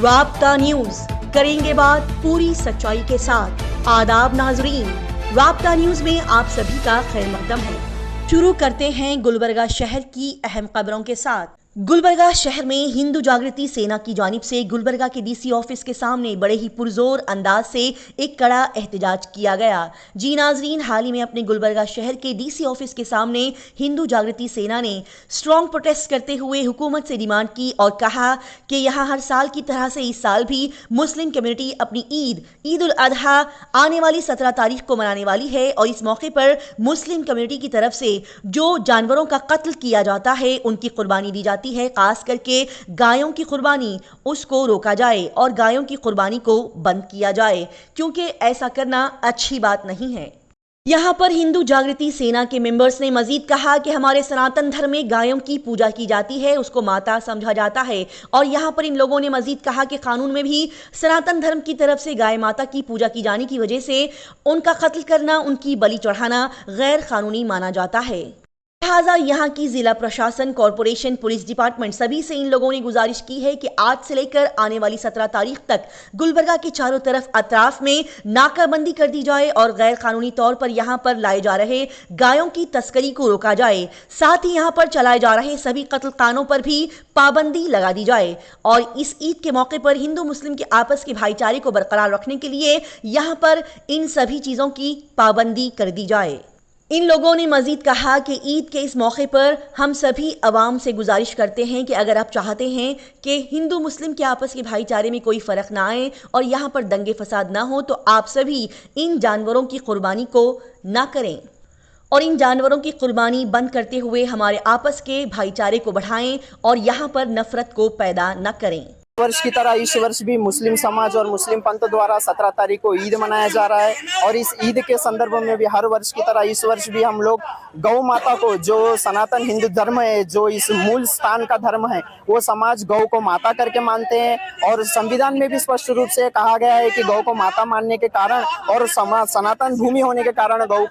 राब्ता न्यूज, करेंगे बात पूरी सच्चाई के साथ। आदाब नाजरीन, राब्ता न्यूज में आप सभी का खैर मकदम है। शुरू करते हैं गुलबर्गा शहर की अहम खबरों के साथ। गुलबर्गा शहर में हिंदू जागृति सेना की जानिब से गुलबर्गा के डीसी ऑफिस के सामने बड़े ही पुरजोर अंदाज से एक कड़ा एहतजाज किया गया। जी नाजरीन, हाल ही में अपने गुलबर्गा शहर के डीसी ऑफिस के सामने हिंदू जागृति सेना ने स्ट्रॉन्ग प्रोटेस्ट करते हुए हुकूमत से डिमांड की और कहा कि यहाँ हर साल की तरह से इस साल भी मुस्लिम कम्युनिटी अपनी ईद उल अजहा आने वाली 17 तारीख को मनाने वाली है और इस मौके पर मुस्लिम कम्युनिटी की तरफ से जो जानवरों का कत्ल किया जाता है उनकी कुर्बानी दी जाती है, खास करके गायों की कुर्बानी, उसको रोका जाए और गायों की कुर्बानी को बंद किया जाए, क्योंकि ऐसा करना अच्छी बात नहीं है। यहाँ पर हिंदू जागृति सेना के मेंबर्स ने मजीद कहा कि हमारे सनातन धर्म में गायों की पूजा की जाती है, उसको माता समझा जाता है और यहाँ पर इन लोगों ने मजीद कहा कि कानून में भी सनातन धर्म की तरफ से गाय माता की पूजा की जाने की वजह से उनका कत्ल करना, उनकी बलि चढ़ाना गैर कानूनी माना जाता है। लिहाजा यहाँ की जिला प्रशासन, कॉरपोरेशन, पुलिस डिपार्टमेंट सभी से इन लोगों ने गुजारिश की है कि आज से लेकर आने वाली 17 तारीख तक गुलबर्गा के चारों तरफ अतराफ में नाकाबंदी कर दी जाए और गैर कानूनी तौर पर यहाँ पर लाए जा रहे गायों की तस्करी को रोका जाए। साथ ही यहाँ पर चलाए जा रहे सभी कत्लखानों पर भी पाबंदी लगा दी जाए और इस ईद के मौके पर हिंदू मुस्लिम के आपस के भाईचारे को बरकरार रखने के लिए यहाँ पर इन सभी चीजों की पाबंदी कर दी जाए। इन लोगों ने मजीद कहा कि ईद के इस मौके पर हम सभी अवाम से गुजारिश करते हैं कि अगर आप चाहते हैं कि हिंदू मुस्लिम के आपस के भाईचारे में कोई फ़र्क ना आए और यहाँ पर दंगे फसाद ना हो, तो आप सभी इन जानवरों की कुर्बानी को ना करें और इन जानवरों की कुर्बानी बंद करते हुए हमारे आपस के भाईचारे को बढ़ाएं और यहाँ पर नफरत को पैदा न करें। वर्ष की तरह इस वर्ष भी मुस्लिम समाज और मुस्लिम पंथ द्वारा 17 तारीख को ईद मनाया जा रहा है और इस ईद के संदर्भ में भी हर वर्ष की तरह इस वर्ष भी हम लोग गौ माता को, जो सनातन हिंदू धर्म है, जो इस मूल स्थान का धर्म है, वो समाज गौ को माता करके मानते हैं और संविधान में भी स्पष्ट रूप से कहा गया है कि गौ को माता मानने के कारण और सनातन भूमि होने के कारण गौ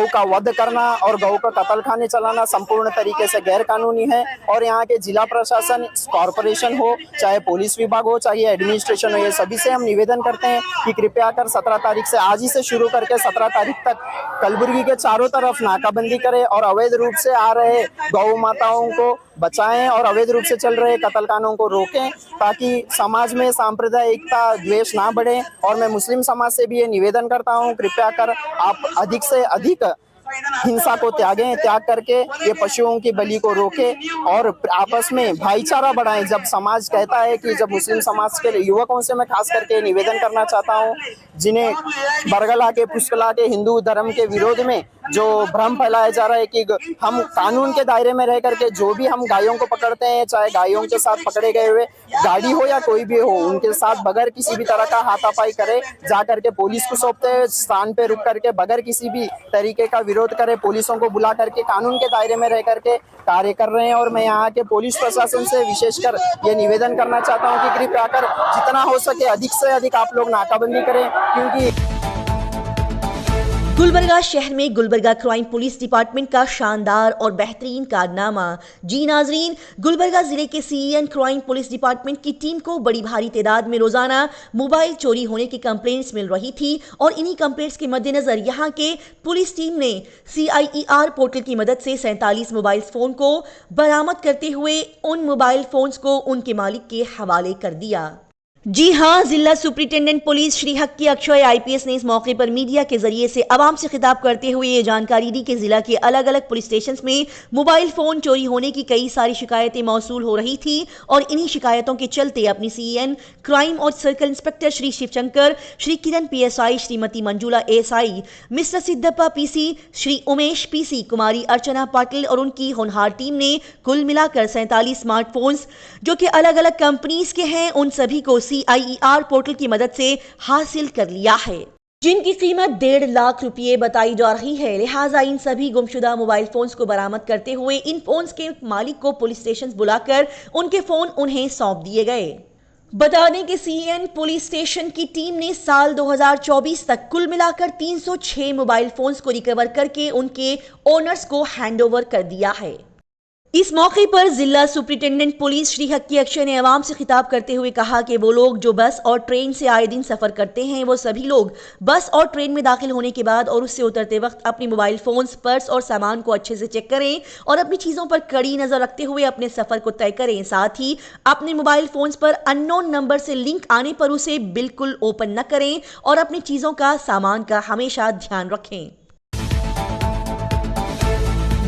का वध करना और गौ का कत्लखाने चलाना संपूर्ण तरीके से गैर कानूनी है। और यहाँ के जिला प्रशासन, कॉरपोरेशन हो, चाहे पुलिस विभाग हो, चाहे एडमिनिस्ट्रेशन हो, ये सभी से हम निवेदन करते हैं कि कृपया कर 17 तारीख से आज ही से शुरू करके 17 तारीख तक कलबुर्गी के चारों तरफ नाकाबंदी करें और अवैध रूप से आ रहे गौ माताओं को बचाएं और अवैध रूप से चल रहे कत्लखानों को रोकें, ताकि समाज में सांप्रदायिकता, द्वेष ना बढ़े। और मैं मुस्लिम समाज से भी ये निवेदन करता हूं, कृपया कर आप अधिक से अधिक हिंसा को त्याग करके ये पशुओं की बलि को रोकें और आपस में भाईचारा बढ़ाएं। जब समाज कहता है कि जब मुस्लिम समाज के युवकों से मैं खास करके निवेदन करना चाहता हूं, जिन्हें बरगला के, पुष्कला के हिंदू धर्म के विरोध में जो भ्रम फैलाया जा रहा है कि हम कानून के दायरे में रह करके जो भी हम गायों को पकड़ते हैं, चाहे गायों के साथ पकड़े गए हुए गाड़ी हो या कोई भी हो, उनके साथ बगैर किसी भी तरह का हाथापाई करे, जा करके पुलिस को सौंपते हैं, स्थान पे रुक करके बगैर किसी भी तरीके का विरोध करे, पुलिसों को बुला करके कानून के दायरे में रह करके कार्य कर रहे हैं। और मैं यहाँ के पुलिस प्रशासन से विशेषकर ये निवेदन करना चाहता हूँ कि कृपया कर जितना हो सके अधिक से अधिक आप लोग नाकाबंदी करें, क्योंकि गुलबर्गा शहर में गुलबर्गा क्राइम पुलिस डिपार्टमेंट का शानदार और बेहतरीन कारनामा। जी नाजरीन, गुलबर्गा जिले के सीएन क्राइम पुलिस डिपार्टमेंट की टीम को बड़ी भारी तादाद में रोजाना मोबाइल चोरी होने की कंप्लेंट्स मिल रही थी और इन्हीं कंप्लेंट्स के मद्देनजर यहां के पुलिस टीम ने CIER पोर्टल की मदद से 47 मोबाइल फोन को बरामद करते हुए उन मोबाइल फोन्स को उनके मालिक के हवाले कर दिया। जी हां, जिला सुप्रिंटेंडेंट पुलिस श्री हक्की अक्षय IPS ने इस मौके पर मीडिया के जरिए से आवाम से खिताब करते हुए ये जानकारी दी कि जिला के अलग अलग पुलिस स्टेशन में मोबाइल फोन चोरी होने की कई सारी शिकायतें मौसूल हो रही थी और इन्हीं शिकायतों के चलते अपनी CN क्राइम और circle inspector Shri Shivshankar, Shri Kiran PSI, Shrimati Manjula ASI, mister Siddappa PC, Shri Umesh PC, Kumari Archana Patil और उनकी होनहार टीम ने कुल मिलाकर 47 स्मार्टफोन्स जो कि अलग अलग कंपनीज के हैं, उन सभी को CIER पोर्टल की मदद से हासिल कर लिया है, जिनकी कीमत 1.5 लाख रुपये बताई जा रही है। लिहाजा इन सभी गुमशुदा मोबाइल फोन्स को बरामद करते हुए इन फोन्स के मालिक को पुलिस स्टेशन बुलाकर उनके फोन उन्हें सौंप दिए गए। बता दें कि CN पुलिस स्टेशन की टीम ने साल 2024 तक कुल मिलाकर 306 मोबाइल फोन्स को रिकवर करके उनके ओनर्स को हैंडओवर कर दिया है। इस मौके पर जिला सुप्रिंटेंडेंट पुलिस श्री हक्की अक्षय ने आवाम से खिताब करते हुए कहा कि वो लोग जो बस और ट्रेन से आए दिन सफर करते हैं, वो सभी लोग बस और ट्रेन में दाखिल होने के बाद और उससे उतरते वक्त अपने मोबाइल फोन्स, पर्स और सामान को अच्छे से चेक करें और अपनी चीजों पर कड़ी नजर रखते हुए अपने सफर को तय करें। साथ ही अपने मोबाइल फोन्स पर अननोन नंबर से लिंक आने पर उसे बिल्कुल ओपन न करें और अपनी चीजों का, सामान का हमेशा ध्यान रखें।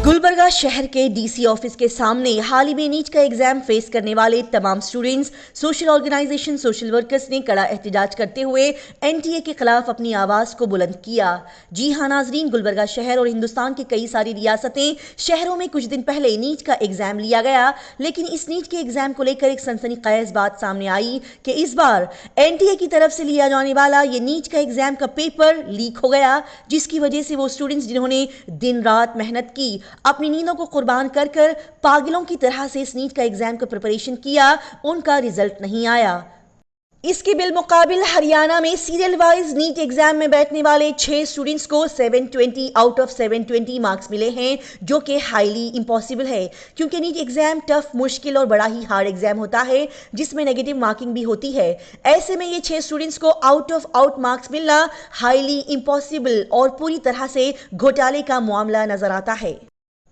गुलबर्गा शहर के डीसी ऑफिस के सामने हाल ही में नीट का एग्जाम फेस करने वाले तमाम students, social organisation, social workers ने कड़ा एहतजाज करते हुए एनटीए के खिलाफ अपनी आवाज को बुलंद किया। जी हां नाजरीन, गुलबर्गा शहर और हिंदुस्तान के कई सारी रियासतें, शहरों में कुछ दिन पहले नीट का एग्जाम लिया गया, लेकिन इस नीट के एग्जाम को लेकर एक सनसनीखेज बात सामने आई कि इस बार एनटीए की तरफ से लिया जाने वाला ये नीट का एग्जाम का पेपर लीक हो गया, जिसकी वजह से वो स्टूडेंट्स जिन्होंने दिन रात मेहनत की, अपनी नींदों को कुर्बान कर कर पागलों की तरह से इस नीट का एग्जाम का प्रिपरेशन किया, उनका रिजल्ट नहीं आया। इसके बिलमुकाबिल हरियाणा में सीरियल वाइज नीट एग्जाम में बैठने वाले 6 स्टूडेंट्स को 720 आउट ऑफ 720 मार्क्स मिले हैं, जो कि हाईली इम्पॉसिबल है, क्योंकि नीट एग्जाम टफ, मुश्किल और बड़ा ही हार्ड एग्जाम होता है, जिसमें नेगेटिव मार्किंग भी होती है। ऐसे में ये 6 स्टूडेंट्स को आउट मार्क्स मिलना हाईली इम्पॉसिबल और पूरी तरह से घोटाले का मामला नजर आता है।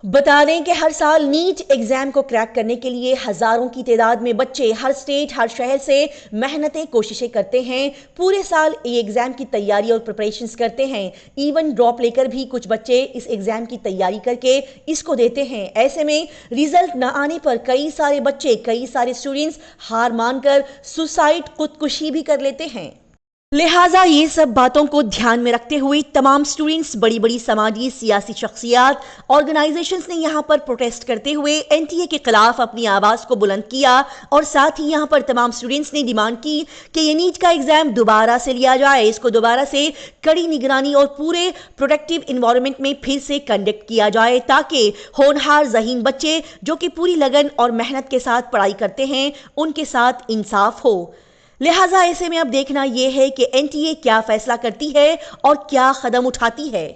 बता दें कि हर साल नीट एग्जाम को क्रैक करने के लिए हजारों की तादाद में बच्चे हर स्टेट, हर शहर से मेहनतें, कोशिशें करते हैं। पूरे साल ये एग्जाम की तैयारी और प्रिपरेशंस करते हैं। इवन ड्रॉप लेकर भी कुछ बच्चे इस एग्जाम की तैयारी करके इसको देते हैं। ऐसे में रिजल्ट न आने पर कई सारे बच्चे, कई सारे स्टूडेंट्स हार मानकर सुसाइड, खुदकुशी भी कर लेते हैं। लिहाजा ये सब बातों को ध्यान में रखते हुए तमाम स्टूडेंट्स, बड़ी बड़ी समाजी, सियासी शख्सियात, ऑर्गेनाइजेशंस ने यहाँ पर प्रोटेस्ट करते हुए एनटीए के खिलाफ अपनी आवाज को बुलंद किया और साथ ही यहाँ पर तमाम स्टूडेंट्स ने डिमांड की कि ये नीट का एग्जाम दोबारा से लिया जाए, इसको दोबारा से कड़ी निगरानी और पूरे प्रोटेक्टिव इन्वायरमेंट में फिर से कंडक्ट किया जाए, ताकि होनहार ज़हीन बच्चे जो कि पूरी लगन और मेहनत के साथ पढ़ाई करते हैं, उनके साथ इंसाफ हो। लिहाजा ऐसे में अब देखना यह है कि एनटीए क्या फैसला करती है और क्या कदम उठाती है।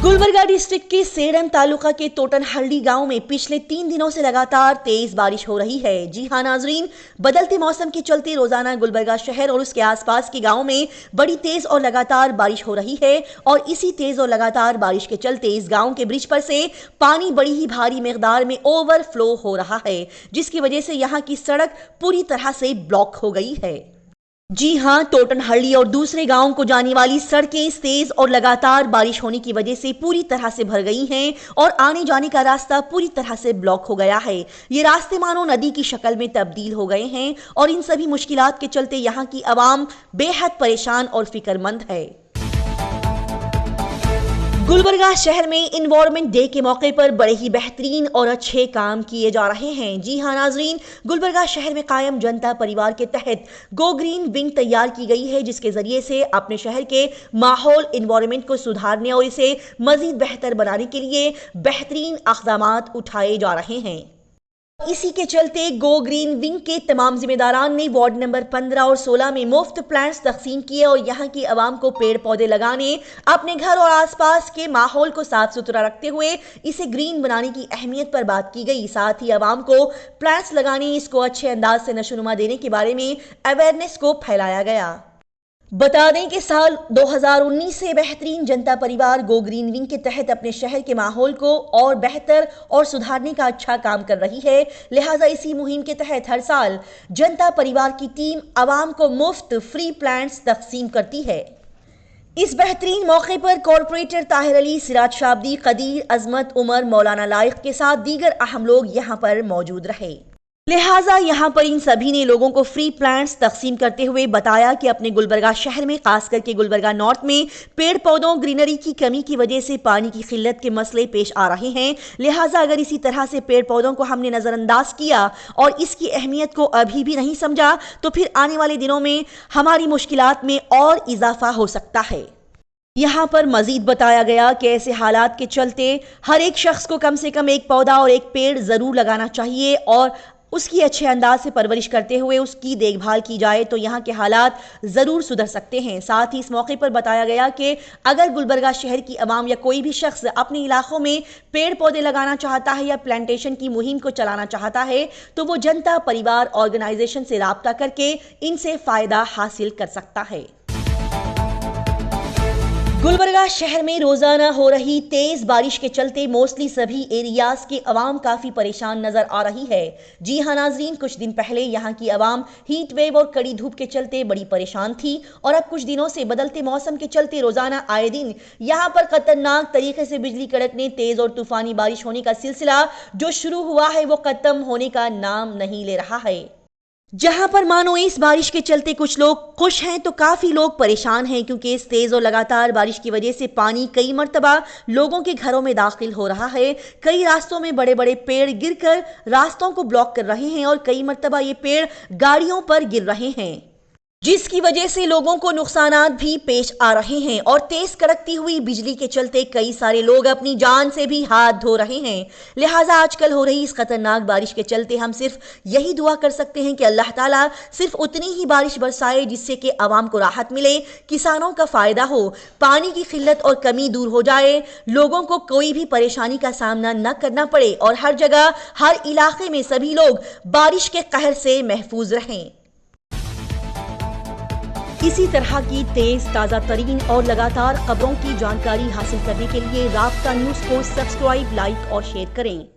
गुलबर्गा डिस्ट्रिक्ट के सेडम तालुका के तोटनहल्ली गांव में पिछले 3 दिनों से लगातार तेज बारिश हो रही है। जी हां नाजरीन, बदलते मौसम के चलते रोजाना गुलबर्गा शहर और उसके आसपास के गांव में बड़ी तेज और लगातार बारिश हो रही है और इसी तेज और लगातार बारिश के चलते इस गांव के ब्रिज पर से पानी बड़ी ही भारी मिकदार में ओवरफ्लो हो रहा है, जिसकी वजह से यहाँ की सड़क पूरी तरह से ब्लॉक हो गई है। जी हां, तोटनहल्ली और दूसरे गांवों को जाने वाली सड़कें तेज और लगातार बारिश होने की वजह से पूरी तरह से भर गई हैं और आने जाने का रास्ता पूरी तरह से ब्लॉक हो गया है। ये रास्ते मानो नदी की शक्ल में तब्दील हो गए हैं और इन सभी मुश्किलात के चलते यहाँ की आवाम बेहद परेशान और फिक्रमंद है। गुलबर्गा शहर में इन्वायरमेंट डे के मौके पर बड़े ही बेहतरीन और अच्छे काम किए जा रहे हैं। जी हां नाजरीन, गुलबर्गा शहर में कायम जनता परिवार के तहत गो ग्रीन विंग तैयार की गई है, जिसके जरिए से अपने शहर के माहौल, इन्वायरमेंट को सुधारने और इसे मजीद बेहतर बनाने के लिए बेहतरीन इक़दामात उठाए जा रहे हैं। इसी के चलते गो ग्रीन विंग के तमाम जिम्मेदारान ने वार्ड नंबर 15 और 16 में मुफ्त प्लांट्स तकसीम किए और यहाँ की आवाम को पेड़ पौधे लगाने, अपने घर और आसपास के माहौल को साफ सुथरा रखते हुए इसे ग्रीन बनाने की अहमियत पर बात की गई। साथ ही आवाम को प्लांट्स लगाने, इसको अच्छे अंदाज से नशोनुमा देने के बारे में अवेयरनेस को फैलाया गया। बता दें कि साल 2019 से बेहतरीन जनता परिवार गो ग्रीन विंग के तहत अपने शहर के माहौल को और बेहतर और सुधारने का अच्छा काम कर रही है। लिहाजा इसी मुहिम के तहत हर साल जनता परिवार की टीम आवाम को मुफ्त फ्री प्लांट्स तकसीम करती है। इस बेहतरीन मौके पर कॉर्पोरेटर ताहिर अली, सिराज शाब्दी, कदीर, अजमत, उमर, मौलाना लाइक के साथ दीगर अहम लोग यहाँ पर मौजूद रहे। लिहाजा यहाँ पर इन सभी ने लोगों को फ्री प्लांट्स तकसीम करते हुए बताया कि अपने गुलबर्गा शहर में, खास करके गुलबर्गा नॉर्थ में पेड़ पौधों, ग्रीनरी की कमी की वजह से पानी की किल्लत के मसले पेश आ रहे हैं। लिहाजा अगर इसी तरह से पेड़ पौधों को हमने नज़रअंदाज किया और इसकी अहमियत को अभी भी नहीं समझा, तो फिर आने वाले दिनों में हमारी मुश्किलात में और इजाफा हो सकता है। यहाँ पर मजीद बताया गया कि ऐसे हालात के चलते हर एक शख्स को कम से कम एक पौधा और एक पेड़ ज़रूर लगाना चाहिए और उसकी अच्छे अंदाज से परवरिश करते हुए उसकी देखभाल की जाए तो यहाँ के हालात ज़रूर सुधर सकते हैं। साथ ही इस मौके पर बताया गया कि अगर गुलबर्गा शहर की आवाम या कोई भी शख्स अपने इलाकों में पेड़ पौधे लगाना चाहता है या प्लांटेशन की मुहिम को चलाना चाहता है तो वो जनता परिवार ऑर्गेनाइजेशन से राब्ता करके इनसे फ़ायदा हासिल कर सकता है। गुलबर्गा शहर में रोजाना हो रही तेज बारिश के चलते मोस्टली सभी एरियाज के अवाम काफी परेशान नजर आ रही है। जी हां नाजरीन, कुछ दिन पहले यहां की अवाम हीट वेव और कड़ी धूप के चलते बड़ी परेशान थी और अब कुछ दिनों से बदलते मौसम के चलते रोजाना आए दिन यहां पर खतरनाक तरीके से बिजली कड़कने, तेज और तूफानी बारिश होने का सिलसिला जो शुरू हुआ है वो खत्म होने का नाम नहीं ले रहा है। जहां पर मानो इस बारिश के चलते कुछ लोग खुश हैं तो काफी लोग परेशान हैं, क्योंकि इस तेज और लगातार बारिश की वजह से पानी कई मर्तबा लोगों के घरों में दाखिल हो रहा है। कई रास्तों में बड़े बड़े पेड़ गिरकर रास्तों को ब्लॉक कर रहे हैं और कई मर्तबा ये पेड़ गाड़ियों पर गिर रहे हैं, जिसकी वजह से लोगों को नुकसानात भी पेश आ रहे हैं। और तेज कड़कती हुई बिजली के चलते कई सारे लोग अपनी जान से भी हाथ धो रहे हैं। लिहाजा आजकल हो रही इस खतरनाक बारिश के चलते हम सिर्फ यही दुआ कर सकते हैं कि अल्लाह ताला सिर्फ उतनी ही बारिश बरसाए जिससे कि आवाम को राहत मिले, किसानों का फायदा हो, पानी की किल्लत और कमी दूर हो जाए, लोगों को कोई भी परेशानी का सामना न करना पड़े और हर जगह हर इलाके में सभी लोग बारिश के कहर से महफूज रहें। इसी तरह की तेज ताज़ा तरीन और लगातार खबरों की जानकारी हासिल करने के लिए राब्ता न्यूज़ को सब्सक्राइब, लाइक और शेयर करें।